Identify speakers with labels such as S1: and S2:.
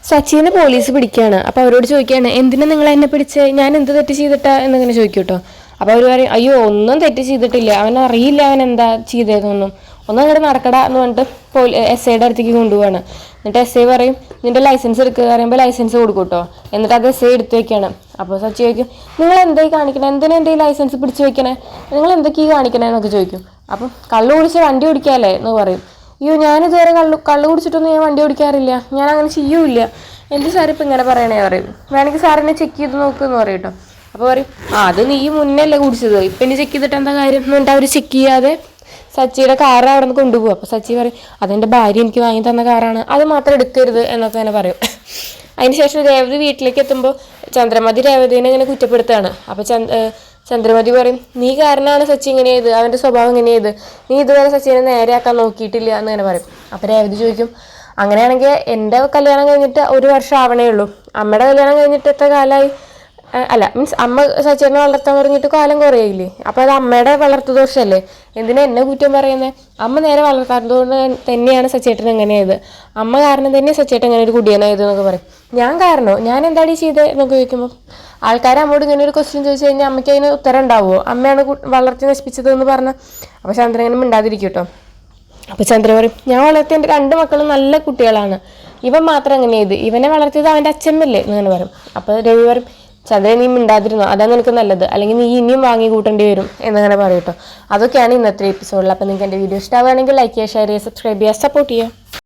S1: സച്ചിനെ പോലീസ് പിടിക്കുകയാണ്. അപ്പോൾ അവരോട് ചോദിക്കുകയാണ്, എന്തിനാ നിങ്ങൾ എന്നെ പിടിച്ചേ, ഞാൻ എന്ത് തെറ്റ് ചെയ്തിട്ടാ എന്നിങ്ങനെ ചോദിക്കും കേട്ടോ. അപ്പോൾ അവർ പറയും, അയ്യോ ഒന്നും തെറ്റ് ചെയ്തിട്ടില്ല, അവൻ അറിയില്ല അവൻ എന്താ ചെയ്തതെന്നൊന്നും, ഒന്നും അങ്ങോട്ട് നടക്കടാ എന്ന് പറഞ്ഞിട്ട് SIയുടെ അടുത്തേക്ക് കൊണ്ടുപോവാണ്. എന്നിട്ട് SI പറയും, നിന്റെ ലൈസൻസ് എടുക്കുക പറയുമ്പോൾ ലൈസൻസ് കൊടുക്കും കേട്ടോ. എന്നിട്ട് അത് SI എടുത്ത് വെക്കുകയാണ്. അപ്പോൾ സച്ചി ചോദിക്കും, നിങ്ങൾ എന്തായി കാണിക്കണേ, എന്തിനാ എൻ്റെ ഈ ലൈസൻസ് പിടിച്ച് വെക്കണേ, നിങ്ങൾ എന്തൊക്കെയാണ് കാണിക്കണേ എന്നൊക്കെ ചോദിക്കും. അപ്പം കള്ളു കുടിച്ച് വണ്ടി ഓടിക്കാല്ലേ എന്ന് പറയും. അയ്യോ ഞാനിതുവരെ കള്ളു കുടിച്ചിട്ടൊന്നും ഞാൻ വണ്ടി ഓടിക്കാറില്ല, ഞാൻ അങ്ങനെ ചെയ്യൂല, എന്ത് സാർ ഇപ്പം ഇങ്ങനെ പറയണേ പറയും. വേണമെങ്കിൽ സാറിനെ ചെക്ക് ചെയ്ത് നോക്കുമെന്ന് പറയും കേട്ടോ. അപ്പോൾ പറയും, അത് നീ മുന്നല്ലേ കുടിച്ചത്, ഇപ്പം ഇനി ചെക്ക് ചെയ്തിട്ട് എന്താ കാര്യം എന്ന് പറഞ്ഞിട്ട് അവർ ചെക്ക് ചെയ്യാതെ സച്ചിയുടെ കാർ അവിടെ നിന്ന് കൊണ്ടുപോകും. അപ്പോൾ സച്ചി പറയും, അതെൻ്റെ ഭാര്യ എനിക്ക് വാങ്ങി തന്ന കാറാണ്, അത് മാത്രം എടുക്കരുത് എന്നൊക്കെ തന്നെ പറയും. അതിന് ശേഷം രേവതി വീട്ടിലേക്ക് എത്തുമ്പോൾ ചന്ദ്രമതി രേവതിനെ ഇങ്ങനെ കുറ്റപ്പെടുത്തുകയാണ്. അപ്പോൾ ചന്ദ്രമതി പറയും, നീ കാരണമാണ് സച്ചി ഇങ്ങനെ ചെയ്ത്, അവൻ്റെ സ്വഭാവം ഇങ്ങനെ ചെയ്ത്, നീ ഇതുവരെ സച്ചിനെ നേരെയാക്കാൻ നോക്കിയിട്ടില്ല എന്നിങ്ങനെ പറയും. അപ്പോൾ രേവതി ചോദിക്കും, അങ്ങനെയാണെങ്കിൽ എൻ്റെ കല്യാണം കഴിഞ്ഞിട്ട് 1 വർഷം ആവണേ ഉള്ളൂ, അമ്മയുടെ കല്യാണം കഴിഞ്ഞിട്ട് എത്ര കാലമായി, അല്ല മീൻസ് അമ്മ സച്ചിനെ വളർത്താൻ തുടങ്ങിയിട്ട് കാലം കുറയില്ലേ, അപ്പോൾ അത് അമ്മയുടെ വളർത്തു ദോഷമല്ലേ, എന്തിനാ എന്നെ കുറ്റം പറയുന്നത്, അമ്മ നേരെ വളർത്താത്തതുകൊണ്ട് തന്നെയാണ് സച്ചേട്ടൻ എങ്ങനെയായത്, അമ്മ കാരണം തന്നെ സച്ചേട്ടൻ ഇങ്ങനെ ഒരു കുടിയനായത് എന്നൊക്കെ പറയും. ഞാൻ കാരണോ, ഞാൻ എന്താണ് ചെയ്തത് എന്നൊക്കെ ചോദിക്കുമ്പോൾ ആൾക്കാർ അമ്മോട് ഇങ്ങനെ ഒരു ക്വസ്റ്റ്യൻ ചോദിച്ചു കഴിഞ്ഞാൽ അമ്മയ്ക്ക് അതിന് ഉത്തരം ഉണ്ടാവുമോ, അമ്മയാണ് വളർത്തി നശിപ്പിച്ചത് എന്ന് പറഞ്ഞാൽ. അപ്പോൾ ചന്ദ്രൻ ഇങ്ങനെ മിണ്ടാതിരിക്കും കേട്ടോ. അപ്പോൾ ചന്ദ്രൻ പറയും, ഞാൻ വളർത്തിയ എൻ്റെ 2 മക്കളും നല്ല കുട്ടികളാണ്, ഇവൻ മാത്രം എങ്ങനെ ചെയ്ത്, ഇവനെ വളർത്തിയത് അവൻ്റെ അച്ഛനല്ലേ എന്നിങ്ങനെ പറയും. അപ്പോൾ രവി പറയും, ചന്ദ്രൻ നീ മിണ്ടാതിരുന്നോ, അതാണ് നിനക്ക് നല്ലത്, അല്ലെങ്കിൽ നീ ഇനിയും വാങ്ങി കൂട്ടേണ്ടി വരും എന്നങ്ങനെ പറയും കേട്ടോ. അതൊക്കെയാണ് ഇന്നത്തെ എപ്പിസോഡിൽ. അപ്പോൾ നിങ്ങൾക്ക് എൻ്റെ വീഡിയോ ഇഷ്ടമാവുകയാണെങ്കിൽ ലൈക്ക് ചെയ്യുക, ഷെയർ ചെയ്യുക, സബ്സ്ക്രൈബ് ചെയ്യുക, സപ്പോർട്ട് ചെയ്യുക.